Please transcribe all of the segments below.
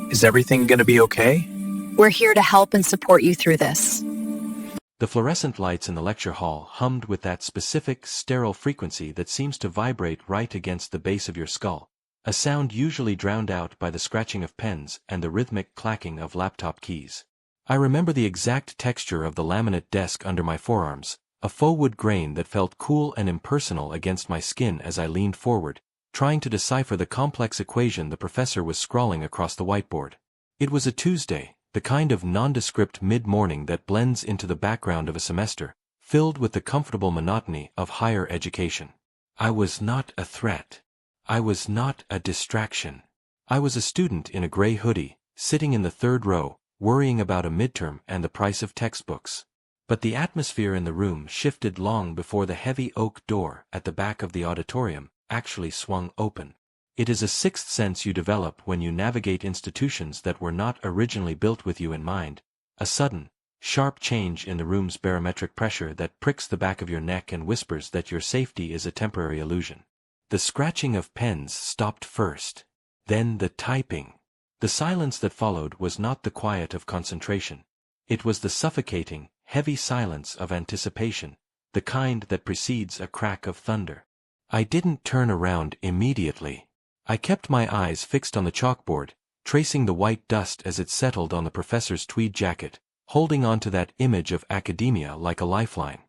Is everything gonna be okay? We're here to help and support you through this. The fluorescent lights in the lecture hall hummed with that specific, sterile frequency that seems to vibrate right against the base of your skull, a sound usually drowned out by the scratching of pens and the rhythmic clacking of laptop keys. I remember the exact texture of the laminate desk under my forearms, a faux wood grain that felt cool and impersonal against my skin as I leaned forward, trying to decipher the complex equation the professor was scrawling across the whiteboard. It was a Tuesday, the kind of nondescript mid-morning that blends into the background of a semester, filled with the comfortable monotony of higher education. I was not a threat. I was not a distraction. I was a student in a gray hoodie, sitting in the third row, worrying about a midterm and the price of textbooks. But the atmosphere in the room shifted long before the heavy oak door at the back of the auditorium actually swung open. It is a sixth sense you develop when you navigate institutions that were not originally built with you in mind, a sudden, sharp change in the room's barometric pressure that pricks the back of your neck and whispers that your safety is a temporary illusion. The scratching of pens stopped first. Then the typing. The silence that followed was not the quiet of concentration. It was the suffocating, heavy silence of anticipation, the kind that precedes a crack of thunder. I didn't turn around immediately. I kept my eyes fixed on the chalkboard, tracing the white dust as it settled on the professor's tweed jacket, holding on to that image of academia like a lifeline.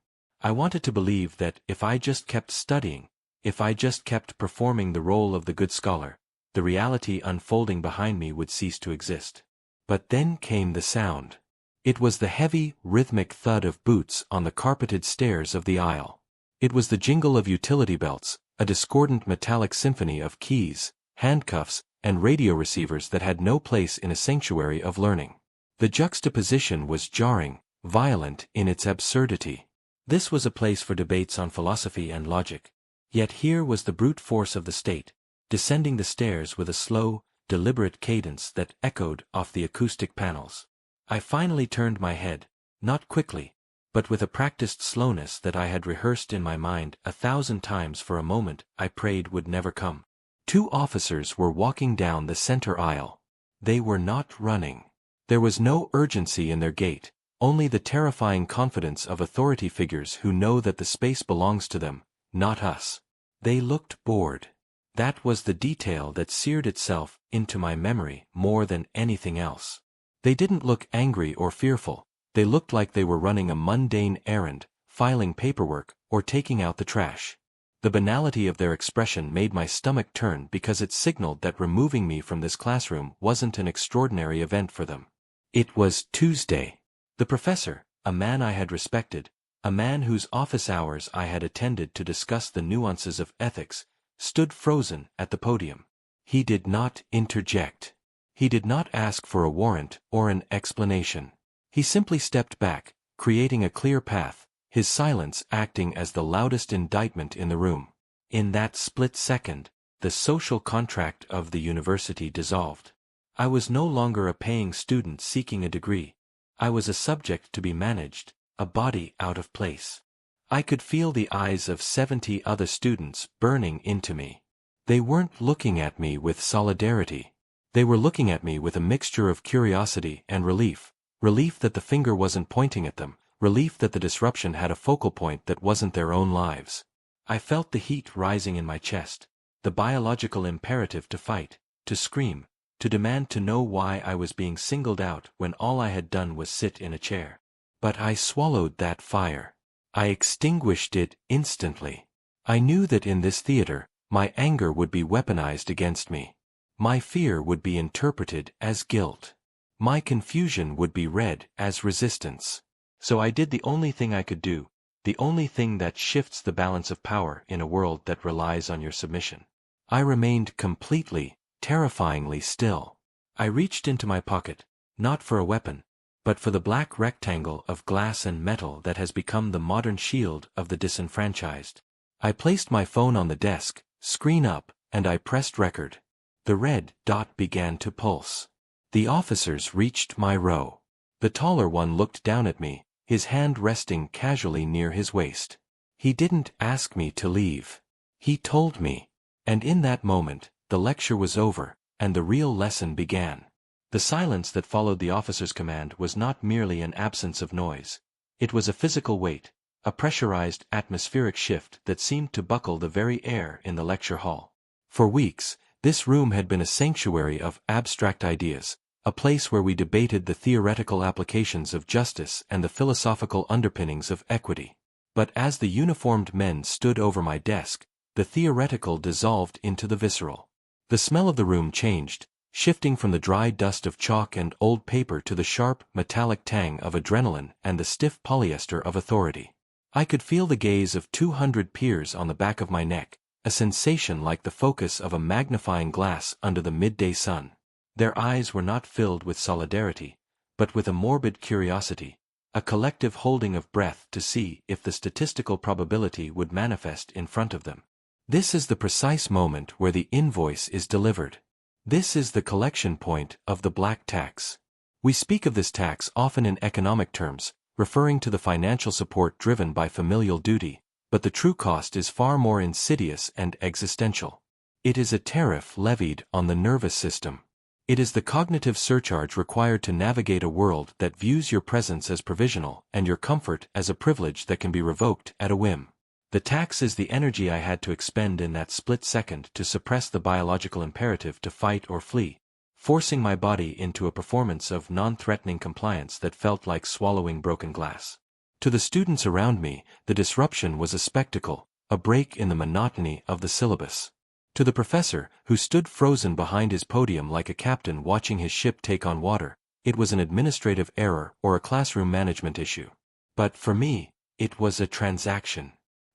I wanted to believe that if I just kept studying, if I just kept performing the role of the good scholar, the reality unfolding behind me would cease to exist. But then came the sound. It was the heavy, rhythmic thud of boots on the carpeted stairs of the aisle. It was the jingle of utility belts, a discordant metallic symphony of keys, handcuffs, and radio receivers that had no place in a sanctuary of learning. The juxtaposition was jarring, violent in its absurdity. This was a place for debates on philosophy and logic. Yet here was the brute force of the state, descending the stairs with a slow, deliberate cadence that echoed off the acoustic panels. I finally turned my head, not quickly, but with a practiced slowness that I had rehearsed in my mind 1,000 times for a moment I prayed would never come. 2 officers were walking down the center aisle. They were not running. There was no urgency in their gait, only the terrifying confidence of authority figures who know that the space belongs to them, not us. They looked bored. That was the detail that seared itself into my memory more than anything else. They didn't look angry or fearful. They looked like they were running a mundane errand, filing paperwork, or taking out the trash. The banality of their expression made my stomach turn because it signaled that removing me from this classroom wasn't an extraordinary event for them. It was Tuesday. The professor, a man I had respected, a man whose office hours I had attended to discuss the nuances of ethics, stood frozen at the podium. He did not interject. He did not ask for a warrant or an explanation. He simply stepped back, creating a clear path, his silence acting as the loudest indictment in the room. In that split second, the social contract of the university dissolved. I was no longer a paying student seeking a degree. I was a subject to be managed, a body out of place. I could feel the eyes of 70 other students burning into me. They weren't looking at me with solidarity. They were looking at me with a mixture of curiosity and relief. Relief that the finger wasn't pointing at them, relief that the disruption had a focal point that wasn't their own lives. I felt the heat rising in my chest, the biological imperative to fight, to scream, to demand to know why I was being singled out when all I had done was sit in a chair. But I swallowed that fire. I extinguished it instantly. I knew that in this theater, my anger would be weaponized against me. My fear would be interpreted as guilt. My confusion would be read as resistance. So I did the only thing I could do, the only thing that shifts the balance of power in a world that relies on your submission. I remained completely, terrifyingly still. I reached into my pocket, not for a weapon, but for the black rectangle of glass and metal that has become the modern shield of the disenfranchised. I placed my phone on the desk, screen up, and I pressed record. The red dot began to pulse. The officers reached my row. The taller one looked down at me, his hand resting casually near his waist. He didn't ask me to leave. He told me. And in that moment, the lecture was over, and the real lesson began. The silence that followed the officer's command was not merely an absence of noise. It was a physical weight, a pressurized atmospheric shift that seemed to buckle the very air in the lecture hall. For weeks, this room had been a sanctuary of abstract ideas, a place where we debated the theoretical applications of justice and the philosophical underpinnings of equity. But as the uniformed men stood over my desk, the theoretical dissolved into the visceral. The smell of the room changed, shifting from the dry dust of chalk and old paper to the sharp, metallic tang of adrenaline and the stiff polyester of authority. I could feel the gaze of 200 peers on the back of my neck, a sensation like the focus of a magnifying glass under the midday sun. Their eyes were not filled with solidarity, but with a morbid curiosity, a collective holding of breath to see if the statistical probability would manifest in front of them. This is the precise moment where the invoice is delivered. This is the collection point of the black tax. We speak of this tax often in economic terms, referring to the financial support driven by familial duty, but the true cost is far more insidious and existential. It is a tariff levied on the nervous system. It is the cognitive surcharge required to navigate a world that views your presence as provisional and your comfort as a privilege that can be revoked at a whim. The tax is the energy I had to expend in that split second to suppress the biological imperative to fight or flee, forcing my body into a performance of non-threatening compliance that felt like swallowing broken glass. To the students around me, the disruption was a spectacle, a break in the monotony of the syllabus. To the professor, who stood frozen behind his podium like a captain watching his ship take on water, it was an administrative error or a classroom management issue. But for me, it was a transaction.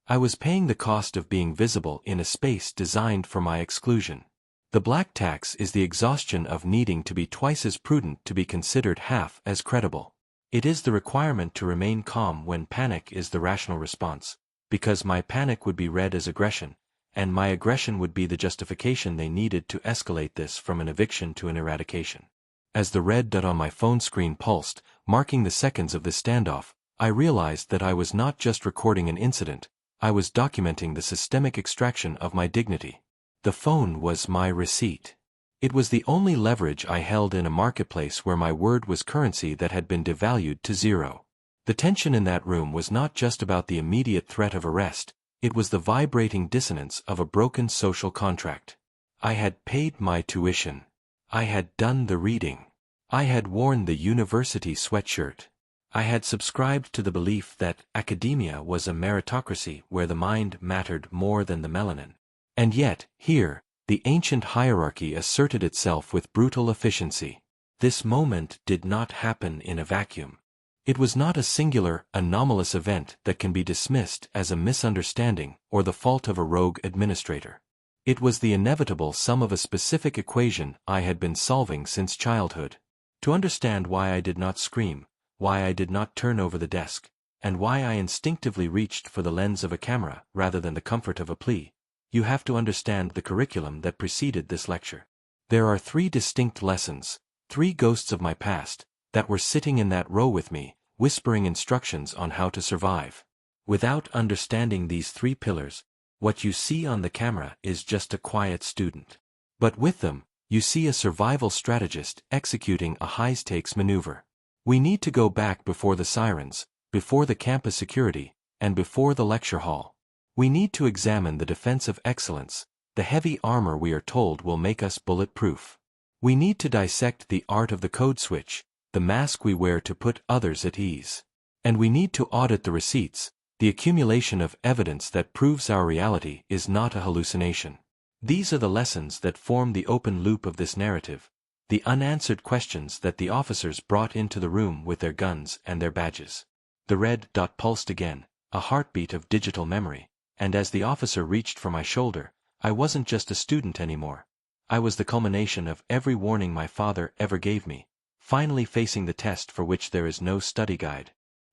I was paying the cost of being visible in a space designed for my exclusion. The black tax is the exhaustion of needing to be twice as prudent to be considered half as credible. It is the requirement to remain calm when panic is the rational response, because my panic would be read as aggression, and my aggression would be the justification they needed to escalate this from an eviction to an eradication. As the red dot on my phone screen pulsed, marking the seconds of this standoff, I realized that I was not just recording an incident, I was documenting the systemic extraction of my dignity. The phone was my receipt. It was the only leverage I held in a marketplace where my word was currency that had been devalued to zero. The tension in that room was not just about the immediate threat of arrest, it was the vibrating dissonance of a broken social contract. I had paid my tuition. I had done the reading. I had worn the university sweatshirt. I had subscribed to the belief that academia was a meritocracy where the mind mattered more than the melanin. And yet, here, the ancient hierarchy asserted itself with brutal efficiency. This moment did not happen in a vacuum. It was not a singular, anomalous event that can be dismissed as a misunderstanding or the fault of a rogue administrator. It was the inevitable sum of a specific equation I had been solving since childhood. To understand why I did not scream, why I did not turn over the desk, and why I instinctively reached for the lens of a camera rather than the comfort of a plea, you have to understand the curriculum that preceded this lecture. There are 3 distinct lessons, 3 ghosts of my past, that were sitting in that row with me, whispering instructions on how to survive. Without understanding these 3 pillars, what you see on the camera is just a quiet student. But with them, you see a survival strategist executing a high-stakes maneuver. We need to go back before the sirens, before the campus security, and before the lecture hall. We need to examine the defense of excellence, the heavy armor we are told will make us bulletproof. We need to dissect the art of the code switch, the mask we wear to put others at ease. And we need to audit the receipts, the accumulation of evidence that proves our reality is not a hallucination. These are the lessons that form the open loop of this narrative, the unanswered questions that the officers brought into the room with their guns and their badges. The red dot pulsed again, a heartbeat of digital memory, and as the officer reached for my shoulder, I wasn't just a student anymore. I was the culmination of every warning my father ever gave me, finally facing the test for which there is no study guide.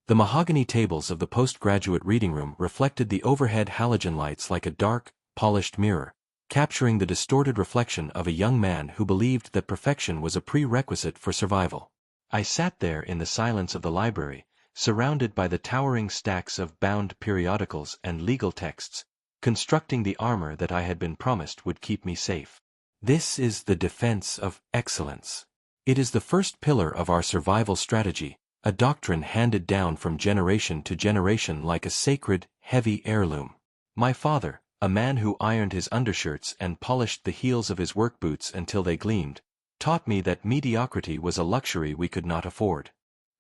The mahogany tables of the postgraduate reading room reflected the overhead halogen lights like a dark, polished mirror, capturing the distorted reflection of a young man who believed that perfection was a prerequisite for survival. I sat there in the silence of the library, surrounded by the towering stacks of bound periodicals and legal texts, constructing the armor that I had been promised would keep me safe. This is the defense of excellence. It is the first pillar of our survival strategy, a doctrine handed down from generation to generation like a sacred, heavy heirloom. My father, a man who ironed his undershirts and polished the heels of his work boots until they gleamed, taught me that mediocrity was a luxury we could not afford.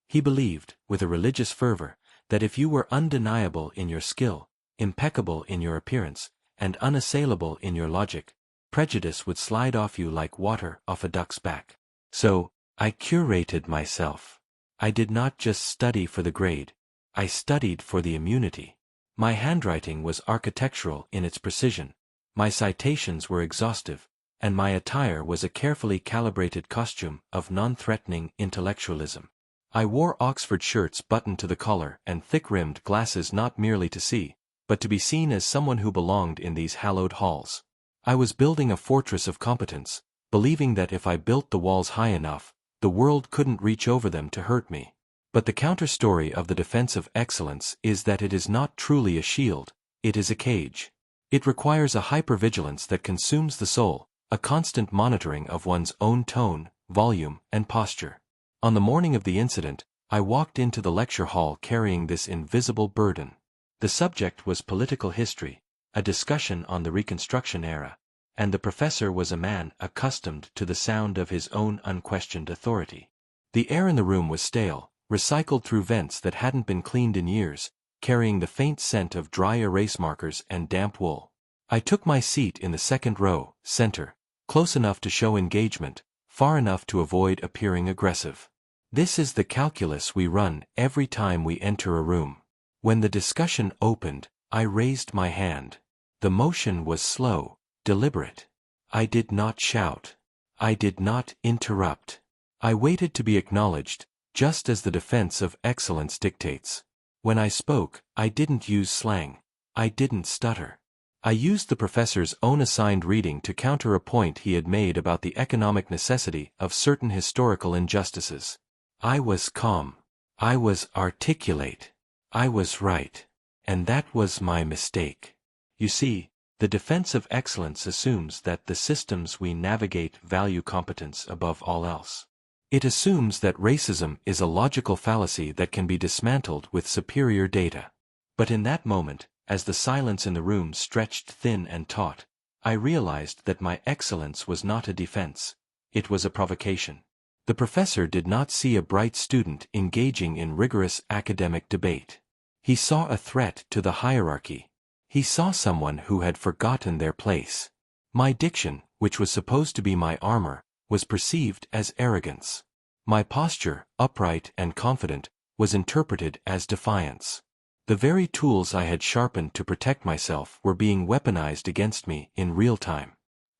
He believed, with a religious fervor, that if you were undeniable in your skill, impeccable in your appearance, and unassailable in your logic, prejudice would slide off you like water off a duck's back. So, I curated myself. I did not just study for the grade, I studied for the immunity. My handwriting was architectural in its precision, my citations were exhaustive, and my attire was a carefully calibrated costume of non-threatening intellectualism. I wore Oxford shirts buttoned to the collar and thick-rimmed glasses not merely to see, but to be seen as someone who belonged in these hallowed halls. I was building a fortress of competence, believing that if I built the walls high enough, the world couldn't reach over them to hurt me. But the counter-story of the defense of excellence is that it is not truly a shield, it is a cage. It requires a hypervigilance that consumes the soul, a constant monitoring of one's own tone, volume, and posture. On the morning of the incident, I walked into the lecture hall carrying this invisible burden. The subject was political history, a discussion on the Reconstruction era, and the professor was a man accustomed to the sound of his own unquestioned authority. The air in the room was stale, recycled through vents that hadn't been cleaned in years, carrying the faint scent of dry erase markers and damp wool. I took my seat in the second row, center, close enough to show engagement, far enough to avoid appearing aggressive. This is the calculus we run every time we enter a room. When the discussion opened, I raised my hand. The motion was slow, deliberate. I did not shout. I did not interrupt. I waited to be acknowledged, just as the defense of excellence dictates. When I spoke, I didn't use slang. I didn't stutter. I used the professor's own assigned reading to counter a point he had made about the economic necessity of certain historical injustices. I was calm. I was articulate. I was right. And that was my mistake. You see, the defense of excellence assumes that the systems we navigate value competence above all else. It assumes that racism is a logical fallacy that can be dismantled with superior data. But in that moment, as the silence in the room stretched thin and taut, I realized that my excellence was not a defense. It was a provocation. The professor did not see a bright student engaging in rigorous academic debate. He saw a threat to the hierarchy. He saw someone who had forgotten their place. My diction, which was supposed to be my armor, was perceived as arrogance. My posture, upright and confident, was interpreted as defiance. The very tools I had sharpened to protect myself were being weaponized against me in real time.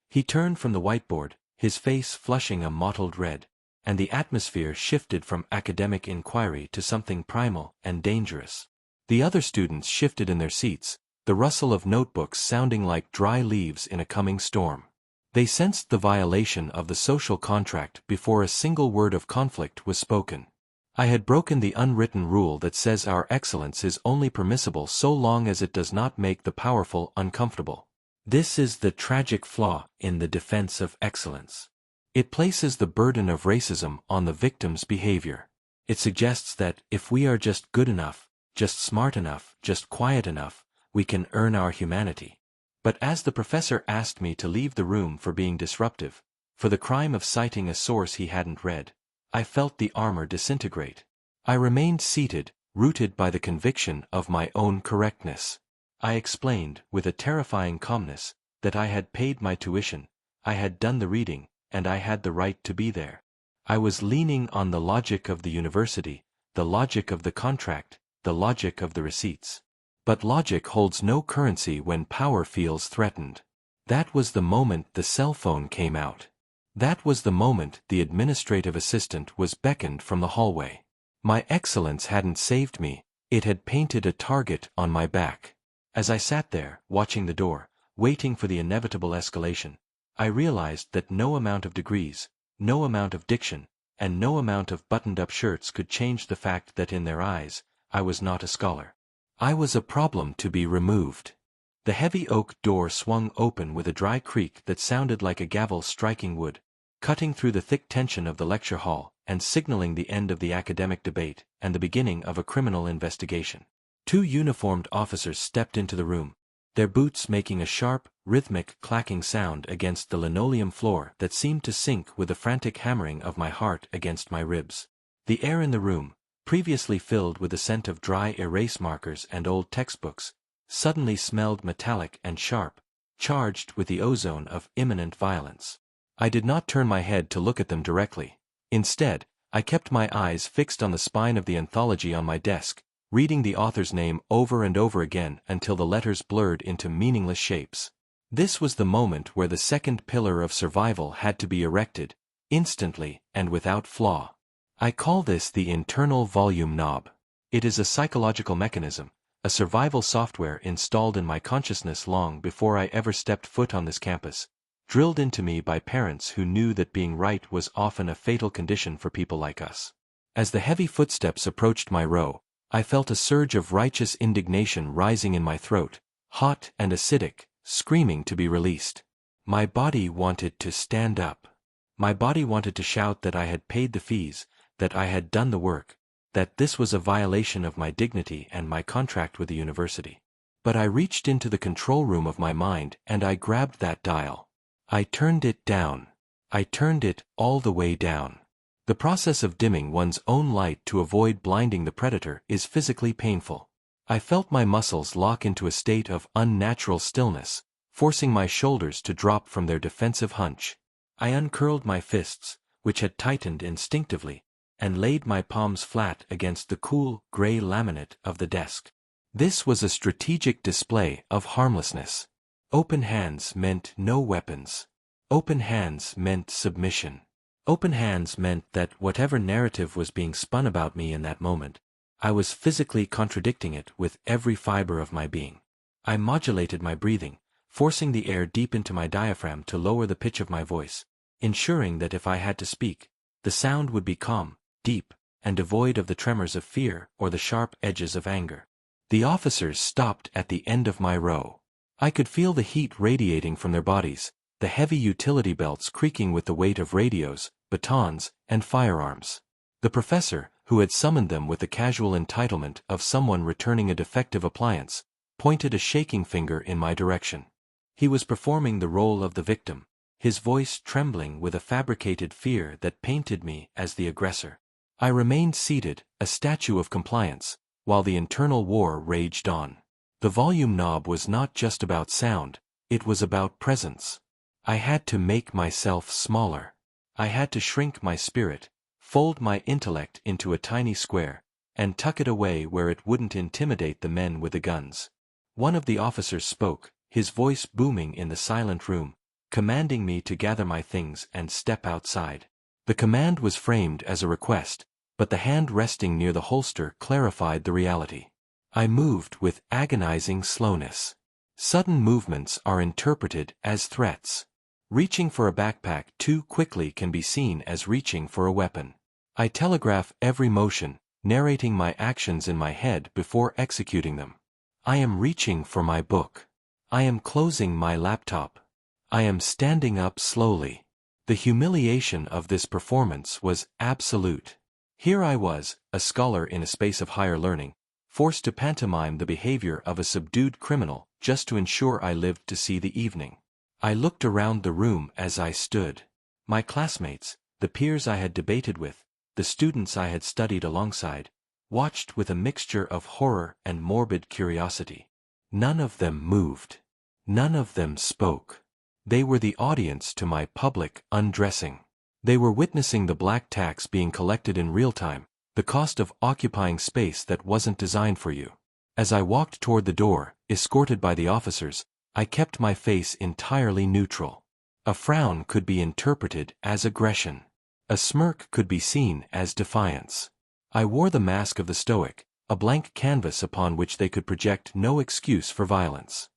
He turned from the whiteboard, his face flushing a mottled red, and the atmosphere shifted from academic inquiry to something primal and dangerous. The other students shifted in their seats, the rustle of notebooks sounding like dry leaves in a coming storm. They sensed the violation of the social contract before a single word of conflict was spoken. I had broken the unwritten rule that says our excellence is only permissible so long as it does not make the powerful uncomfortable. This is the tragic flaw in the defense of excellence. It places the burden of racism on the victim's behavior. It suggests that if we are just good enough, just smart enough, just quiet enough, we can earn our humanity. But as the professor asked me to leave the room for being disruptive, for the crime of citing a source he hadn't read, I felt the armor disintegrate. I remained seated, rooted by the conviction of my own correctness. I explained, with a terrifying calmness, that I had paid my tuition, I had done the reading, and I had the right to be there. I was leaning on the logic of the university, the logic of the contract, the logic of the receipts. But logic holds no currency when power feels threatened. That was the moment the cell phone came out. That was the moment the administrative assistant was beckoned from the hallway. My excellence hadn't saved me, it had painted a target on my back. As I sat there, watching the door, waiting for the inevitable escalation, I realized that no amount of degrees, no amount of diction, and no amount of buttoned-up shirts could change the fact that in their eyes, I was not a scholar. I was a problem to be removed. The heavy oak door swung open with a dry creak that sounded like a gavel striking wood, cutting through the thick tension of the lecture hall and signaling the end of the academic debate and the beginning of a criminal investigation. 2 uniformed officers stepped into the room, their boots making a sharp, rhythmic clacking sound against the linoleum floor that seemed to sync with the frantic hammering of my heart against my ribs. The air in the room, previously filled with the scent of dry erase markers and old textbooks, suddenly smelled metallic and sharp, charged with the ozone of imminent violence. I did not turn my head to look at them directly. Instead, I kept my eyes fixed on the spine of the anthology on my desk, reading the author's name over and over again until the letters blurred into meaningless shapes. This was the moment where the second pillar of survival had to be erected, instantly and without flaw. I call this the internal volume knob. It is a psychological mechanism, a survival software installed in my consciousness long before I ever stepped foot on this campus, drilled into me by parents who knew that being right was often a fatal condition for people like us. As the heavy footsteps approached my row, I felt a surge of righteous indignation rising in my throat, hot and acidic, screaming to be released. My body wanted to stand up. My body wanted to shout that I had paid the fees, that I had done the work, that this was a violation of my dignity and my contract with the university. But I reached into the control room of my mind and I grabbed that dial. I turned it down. I turned it all the way down. The process of dimming one's own light to avoid blinding the predator is physically painful. I felt my muscles lock into a state of unnatural stillness, forcing my shoulders to drop from their defensive hunch. I uncurled my fists, which had tightened instinctively, and laid my palms flat against the cool, gray laminate of the desk. This was a strategic display of harmlessness. Open hands meant no weapons. Open hands meant submission. Open hands meant that whatever narrative was being spun about me in that moment, I was physically contradicting it with every fiber of my being. I modulated my breathing, forcing the air deep into my diaphragm to lower the pitch of my voice, ensuring that if I had to speak, the sound would be calm, deep, and devoid of the tremors of fear or the sharp edges of anger. The officers stopped at the end of my row. I could feel the heat radiating from their bodies, the heavy utility belts creaking with the weight of radios, batons, and firearms. The professor, who had summoned them with the casual entitlement of someone returning a defective appliance, pointed a shaking finger in my direction. He was performing the role of the victim, his voice trembling with a fabricated fear that painted me as the aggressor. I remained seated, a statue of compliance, while the internal war raged on. The volume knob was not just about sound, it was about presence. I had to make myself smaller. I had to shrink my spirit, fold my intellect into a tiny square, and tuck it away where it wouldn't intimidate the men with the guns. One of the officers spoke, his voice booming in the silent room, commanding me to gather my things and step outside. The command was framed as a request, but the hand resting near the holster clarified the reality. I moved with agonizing slowness. Sudden movements are interpreted as threats. Reaching for a backpack too quickly can be seen as reaching for a weapon. I telegraph every motion, narrating my actions in my head before executing them. I am reaching for my book. I am closing my laptop. I am standing up slowly. The humiliation of this performance was absolute. Here I was, a scholar in a space of higher learning, forced to pantomime the behavior of a subdued criminal just to ensure I lived to see the evening. I looked around the room as I stood. My classmates, the peers I had debated with, the students I had studied alongside, watched with a mixture of horror and morbid curiosity. None of them moved. None of them spoke. They were the audience to my public undressing. They were witnessing the black tax being collected in real time, the cost of occupying space that wasn't designed for you. As I walked toward the door, escorted by the officers, I kept my face entirely neutral. A frown could be interpreted as aggression. A smirk could be seen as defiance. I wore the mask of the stoic, a blank canvas upon which they could project no excuse for violence.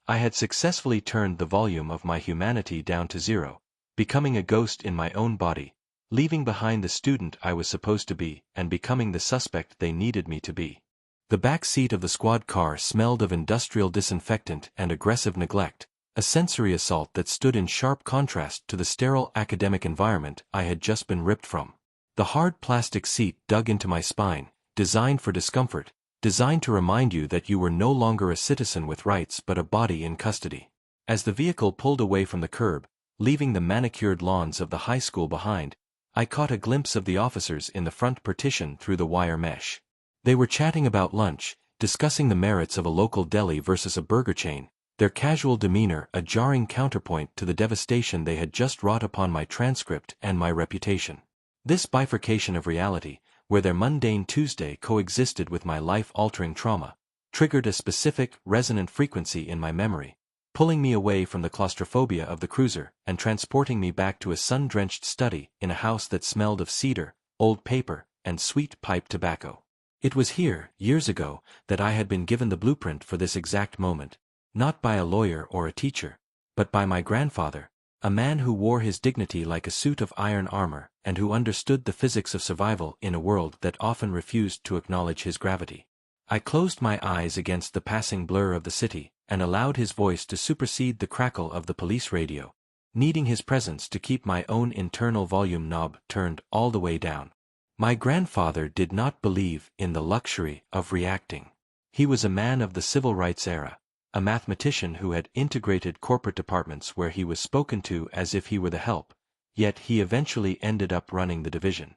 I had successfully turned the volume of my humanity down to zero, becoming a ghost in my own body, leaving behind the student I was supposed to be and becoming the suspect they needed me to be. The back seat of the squad car smelled of industrial disinfectant and aggressive neglect, a sensory assault that stood in sharp contrast to the sterile academic environment I had just been ripped from. The hard plastic seat dug into my spine, designed for discomfort, designed to remind you that you were no longer a citizen with rights but a body in custody. As the vehicle pulled away from the curb, leaving the manicured lawns of the high school behind, I caught a glimpse of the officers in the front partition through the wire mesh. They were chatting about lunch, discussing the merits of a local deli versus a burger chain, their casual demeanor a jarring counterpoint to the devastation they had just wrought upon my transcript and my reputation. This bifurcation of reality, where their mundane Tuesday coexisted with my life-altering trauma, triggered a specific, resonant frequency in my memory, pulling me away from the claustrophobia of the cruiser and transporting me back to a sun-drenched study in a house that smelled of cedar, old paper, and sweet pipe tobacco. It was here, years ago, that I had been given the blueprint for this exact moment, not by a lawyer or a teacher, but by my grandfather, a man who wore his dignity like a suit of iron armor and who understood the physics of survival in a world that often refused to acknowledge his gravity. I closed my eyes against the passing blur of the city and allowed his voice to supersede the crackle of the police radio, needing his presence to keep my own internal volume knob turned all the way down. My grandfather did not believe in the luxury of reacting. He was a man of the civil rights era, a mathematician who had integrated corporate departments where he was spoken to as if he were the help, yet he eventually ended up running the division.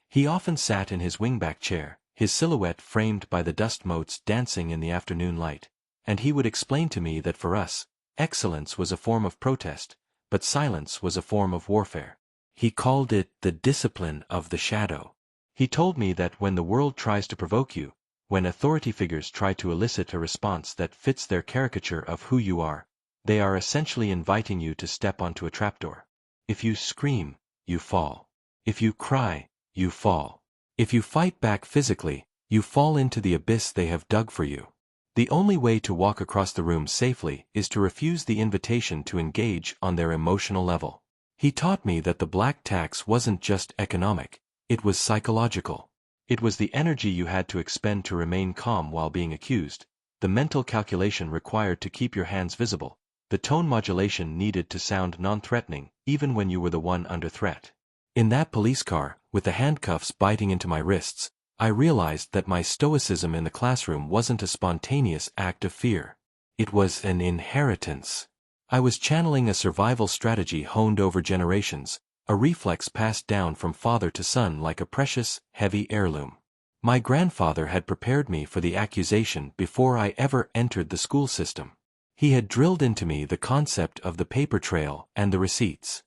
He often sat in his wingback chair, his silhouette framed by the dust motes dancing in the afternoon light, and he would explain to me that for us, excellence was a form of protest, but silence was a form of warfare. He called it the discipline of the shadow. He told me that when the world tries to provoke you, when authority figures try to elicit a response that fits their caricature of who you are, they are essentially inviting you to step onto a trapdoor. If you scream, you fall. If you cry, you fall. If you fight back physically, you fall into the abyss they have dug for you. The only way to walk across the room safely is to refuse the invitation to engage on their emotional level. He taught me that the black tax wasn't just economic, it was psychological. It was the energy you had to expend to remain calm while being accused, the mental calculation required to keep your hands visible, the tone modulation needed to sound non-threatening even when you were the one under threat. In that police car, with the handcuffs biting into my wrists, I realized that my stoicism in the classroom wasn't a spontaneous act of fear. It was an inheritance. I was channeling a survival strategy honed over generations, a reflex passed down from father to son like a precious, heavy heirloom. My grandfather had prepared me for the accusation before I ever entered the school system. He had drilled into me the concept of the paper trail and the receipts.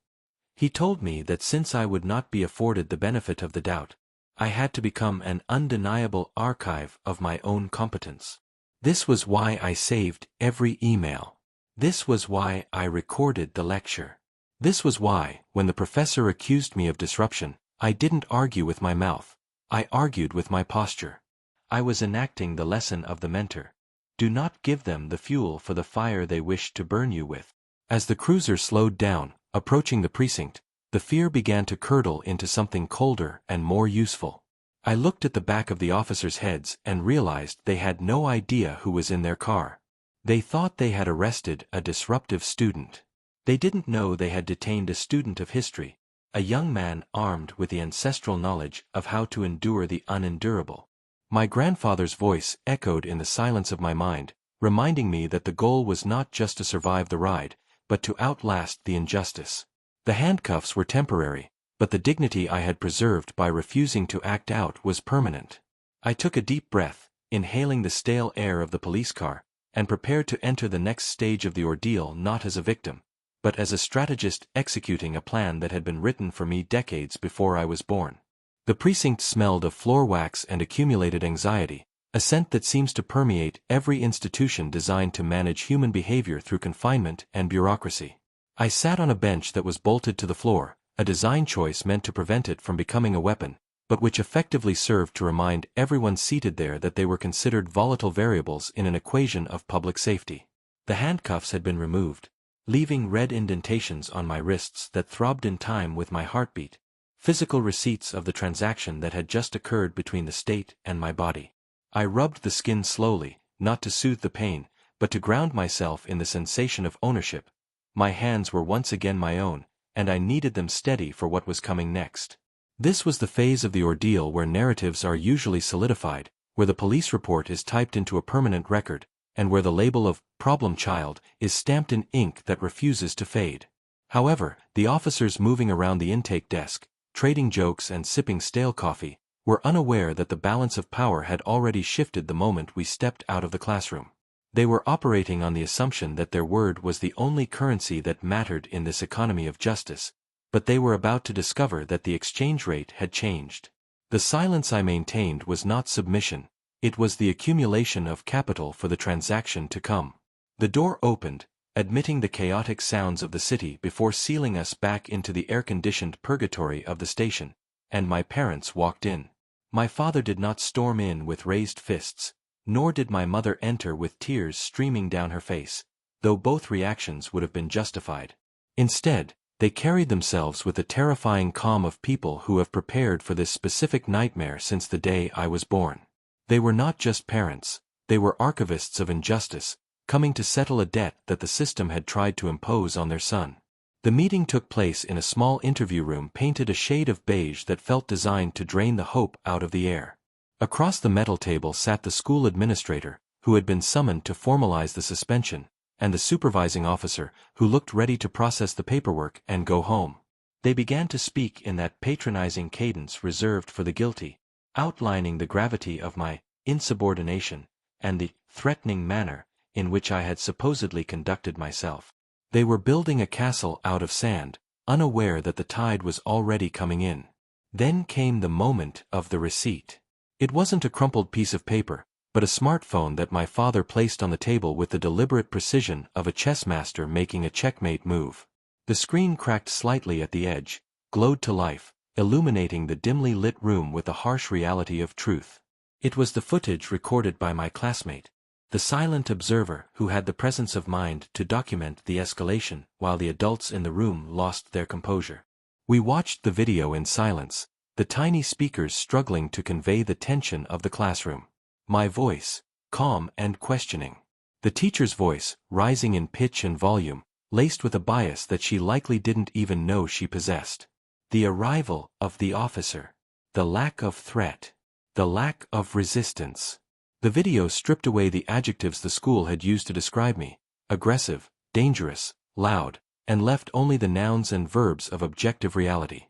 He told me that since I would not be afforded the benefit of the doubt, I had to become an undeniable archive of my own competence. This was why I saved every email. This was why I recorded the lecture. This was why, when the professor accused me of disruption, I didn't argue with my mouth. I argued with my posture. I was enacting the lesson of the mentor. Do not give them the fuel for the fire they wish to burn you with. As the cruiser slowed down, approaching the precinct, the fear began to curdle into something colder and more useful. I looked at the back of the officers' heads and realized they had no idea who was in their car. They thought they had arrested a disruptive student. They didn't know they had detained a student of history, a young man armed with the ancestral knowledge of how to endure the unendurable. My grandfather's voice echoed in the silence of my mind, reminding me that the goal was not just to survive the ride, but to outlast the injustice. The handcuffs were temporary, but the dignity I had preserved by refusing to act out was permanent. I took a deep breath, inhaling the stale air of the police car, and prepared to enter the next stage of the ordeal not as a victim, but as a strategist executing a plan that had been written for me decades before I was born. The precinct smelled of floor wax and accumulated anxiety, a scent that seems to permeate every institution designed to manage human behavior through confinement and bureaucracy. I sat on a bench that was bolted to the floor, a design choice meant to prevent it from becoming a weapon, but which effectively served to remind everyone seated there that they were considered volatile variables in an equation of public safety. The handcuffs had been removed, leaving red indentations on my wrists that throbbed in time with my heartbeat, physical receipts of the transaction that had just occurred between the state and my body. I rubbed the skin slowly, not to soothe the pain, but to ground myself in the sensation of ownership. My hands were once again my own, and I needed them steady for what was coming next. This was the phase of the ordeal where narratives are usually solidified, where the police report is typed into a permanent record, and where the label of "problem child" is stamped in ink that refuses to fade. However, the officers moving around the intake desk, trading jokes and sipping stale coffee, were unaware that the balance of power had already shifted the moment we stepped out of the classroom. They were operating on the assumption that their word was the only currency that mattered in this economy of justice, but they were about to discover that the exchange rate had changed. The silence I maintained was not submission, it was the accumulation of capital for the transaction to come. The door opened, admitting the chaotic sounds of the city before sealing us back into the air-conditioned purgatory of the station, and my parents walked in. My father did not storm in with raised fists, nor did my mother enter with tears streaming down her face, though both reactions would have been justified. Instead, they carried themselves with the terrifying calm of people who have prepared for this specific nightmare since the day I was born. They were not just parents, they were archivists of injustice, coming to settle a debt that the system had tried to impose on their son. The meeting took place in a small interview room painted a shade of beige that felt designed to drain the hope out of the air. Across the metal table sat the school administrator, who had been summoned to formalize the suspension, and the supervising officer, who looked ready to process the paperwork and go home. They began to speak in that patronizing cadence reserved for the guilty, outlining the gravity of my insubordination and the threatening manner in which I had supposedly conducted myself. They were building a castle out of sand, unaware that the tide was already coming in. Then came the moment of the receipt. It wasn't a crumpled piece of paper, but a smartphone that my father placed on the table with the deliberate precision of a chess master making a checkmate move. The screen cracked slightly at the edge, glowed to life, illuminating the dimly lit room with the harsh reality of truth. It was the footage recorded by my classmate, the silent observer who had the presence of mind to document the escalation while the adults in the room lost their composure. We watched the video in silence, the tiny speakers struggling to convey the tension of the classroom. My voice, calm and questioning. The teacher's voice, rising in pitch and volume, laced with a bias that she likely didn't even know she possessed. The arrival of the officer. The lack of threat. The lack of resistance. The video stripped away the adjectives the school had used to describe me: aggressive, dangerous, loud, and left only the nouns and verbs of objective reality.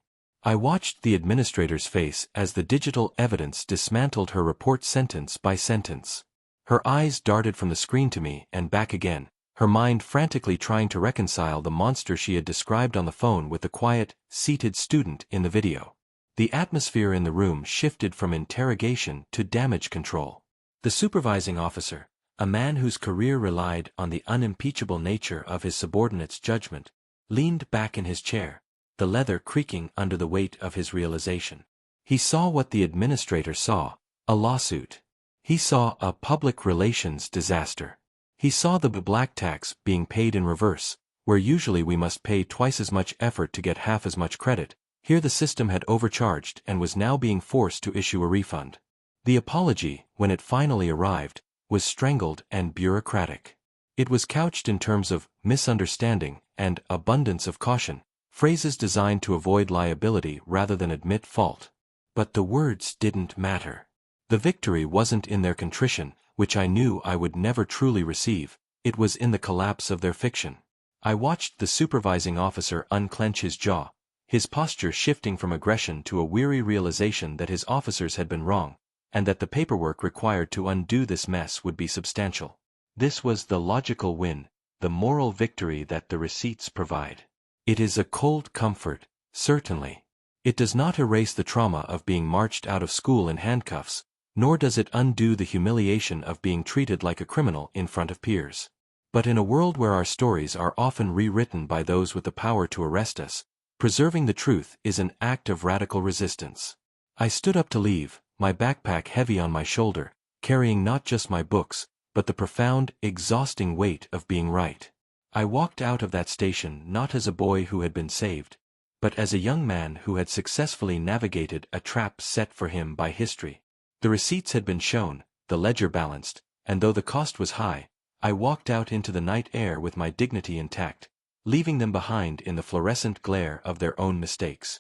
I watched the administrator's face as the digital evidence dismantled her report sentence by sentence. Her eyes darted from the screen to me and back again, her mind frantically trying to reconcile the monster she had described on the phone with the quiet, seated student in the video. The atmosphere in the room shifted from interrogation to damage control. The supervising officer, a man whose career relied on the unimpeachable nature of his subordinates' judgment, leaned back in his chair, the leather creaking under the weight of his realization. He saw what the administrator saw: a lawsuit. He saw a public relations disaster. He saw the black tax being paid in reverse, where usually we must pay twice as much effort to get half as much credit. Here the system had overcharged and was now being forced to issue a refund. The apology, when it finally arrived, was strangled and bureaucratic. It was couched in terms of misunderstanding and abundance of caution, phrases designed to avoid liability rather than admit fault. But the words didn't matter. The victory wasn't in their contrition, which I knew I would never truly receive, it was in the collapse of their fiction. I watched the supervising officer unclench his jaw, his posture shifting from aggression to a weary realization that his officers had been wrong, and that the paperwork required to undo this mess would be substantial. This was the logical win, the moral victory that the receipts provide. It is a cold comfort, certainly. It does not erase the trauma of being marched out of school in handcuffs, nor does it undo the humiliation of being treated like a criminal in front of peers. But in a world where our stories are often rewritten by those with the power to arrest us, preserving the truth is an act of radical resistance. I stood up to leave, my backpack heavy on my shoulder, carrying not just my books, but the profound, exhausting weight of being right. I walked out of that station not as a boy who had been saved, but as a young man who had successfully navigated a trap set for him by history. The receipts had been shown, the ledger balanced, and though the cost was high, I walked out into the night air with my dignity intact, leaving them behind in the fluorescent glare of their own mistakes.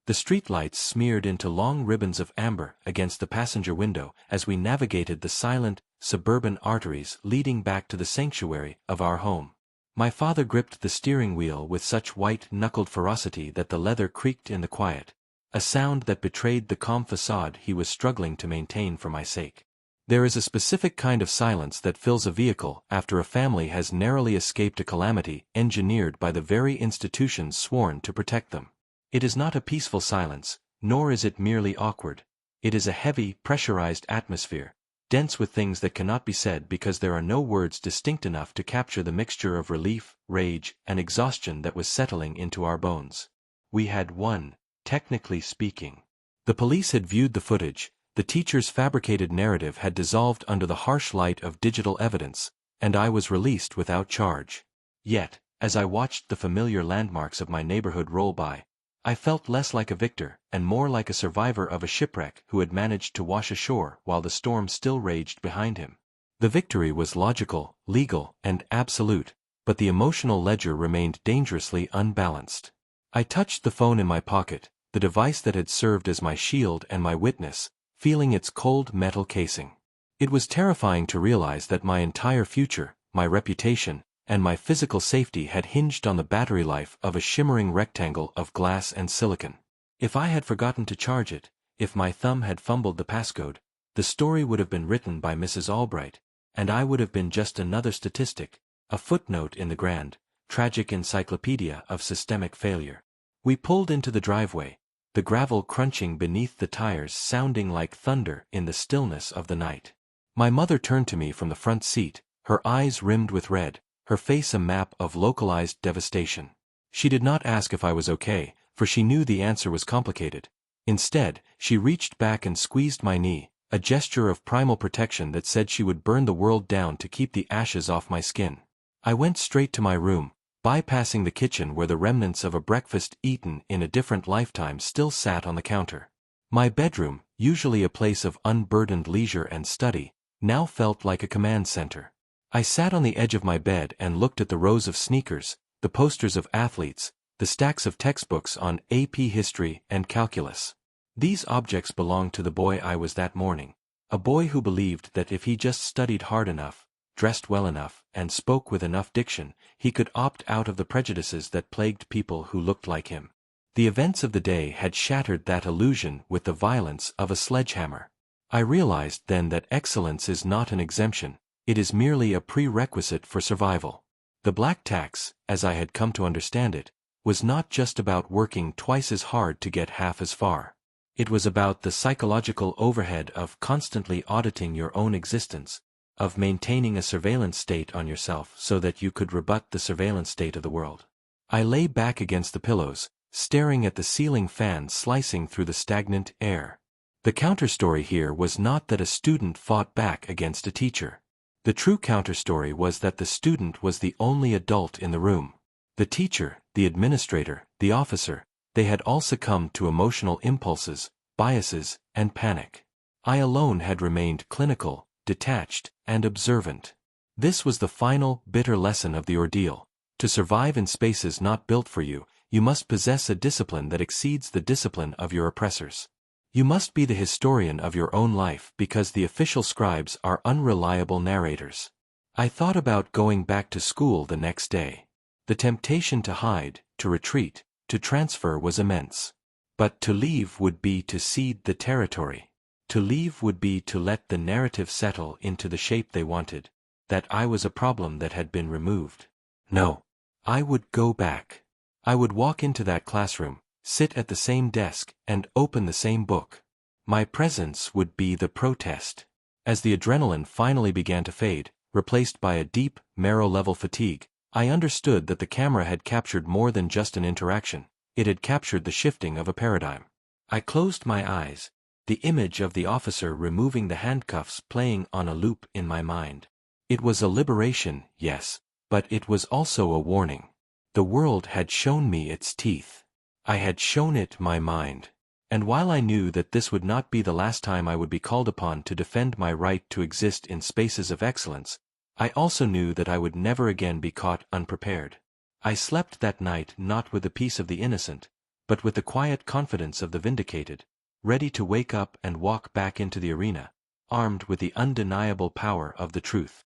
The streetlights smeared into long ribbons of amber against the passenger window as we navigated the silent, suburban arteries leading back to the sanctuary of our home. My father gripped the steering wheel with such white-knuckled ferocity that the leather creaked in the quiet, a sound that betrayed the calm facade he was struggling to maintain for my sake. There is a specific kind of silence that fills a vehicle after a family has narrowly escaped a calamity engineered by the very institutions sworn to protect them. It is not a peaceful silence, nor is it merely awkward. It is a heavy, pressurized atmosphere, dense with things that cannot be said because there are no words distinct enough to capture the mixture of relief, rage, and exhaustion that was settling into our bones. We had won, technically speaking. The police had viewed the footage, the teacher's fabricated narrative had dissolved under the harsh light of digital evidence, and I was released without charge. Yet, as I watched the familiar landmarks of my neighborhood roll by, I felt less like a victor and more like a survivor of a shipwreck who had managed to wash ashore while the storm still raged behind him. The victory was logical, legal, and absolute, but the emotional ledger remained dangerously unbalanced. I touched the phone in my pocket, the device that had served as my shield and my witness, feeling its cold metal casing. It was terrifying to realize that my entire future, my reputation, and my physical safety had hinged on the battery life of a shimmering rectangle of glass and silicon. If I had forgotten to charge it, if my thumb had fumbled the passcode, the story would have been written by Mrs. Albright, and I would have been just another statistic, a footnote in the grand, tragic encyclopedia of systemic failure. We pulled into the driveway, the gravel crunching beneath the tires sounding like thunder in the stillness of the night. My mother turned to me from the front seat, her eyes rimmed with red, her face a map of localized devastation. She did not ask if I was okay, for she knew the answer was complicated. Instead, she reached back and squeezed my knee, a gesture of primal protection that said she would burn the world down to keep the ashes off my skin. I went straight to my room, bypassing the kitchen where the remnants of a breakfast eaten in a different lifetime still sat on the counter. My bedroom, usually a place of unburdened leisure and study, now felt like a command center. I sat on the edge of my bed and looked at the rows of sneakers, the posters of athletes, the stacks of textbooks on AP history and calculus. These objects belonged to the boy I was that morning, a boy who believed that if he just studied hard enough, dressed well enough, and spoke with enough diction, he could opt out of the prejudices that plagued people who looked like him. The events of the day had shattered that illusion with the violence of a sledgehammer. I realized then that excellence is not an exemption. It is merely a prerequisite for survival. The black tax, as I had come to understand it, was not just about working twice as hard to get half as far. It was about the psychological overhead of constantly auditing your own existence, of maintaining a surveillance state on yourself so that you could rebut the surveillance state of the world. I lay back against the pillows, staring at the ceiling fan slicing through the stagnant air. The counterstory here was not that a student fought back against a teacher. The true counterstory was that the student was the only adult in the room. The teacher, the administrator, the officer, they had all succumbed to emotional impulses, biases, and panic. I alone had remained clinical, detached, and observant. This was the final, bitter lesson of the ordeal. To survive in spaces not built for you, you must possess a discipline that exceeds the discipline of your oppressors. You must be the historian of your own life because the official scribes are unreliable narrators. I thought about going back to school the next day. The temptation to hide, to retreat, to transfer was immense. But to leave would be to cede the territory. To leave would be to let the narrative settle into the shape they wanted, that I was a problem that had been removed. No. I would go back. I would walk into that classroom, sit at the same desk, and open the same book. My presence would be the protest. As the adrenaline finally began to fade, replaced by a deep, marrow-level fatigue, I understood that the camera had captured more than just an interaction. It had captured the shifting of a paradigm. I closed my eyes, the image of the officer removing the handcuffs playing on a loop in my mind. It was a liberation, yes, but it was also a warning. The world had shown me its teeth. I had shown it my mind. And while I knew that this would not be the last time I would be called upon to defend my right to exist in spaces of excellence, I also knew that I would never again be caught unprepared. I slept that night not with the peace of the innocent, but with the quiet confidence of the vindicated, ready to wake up and walk back into the arena, armed with the undeniable power of the truth.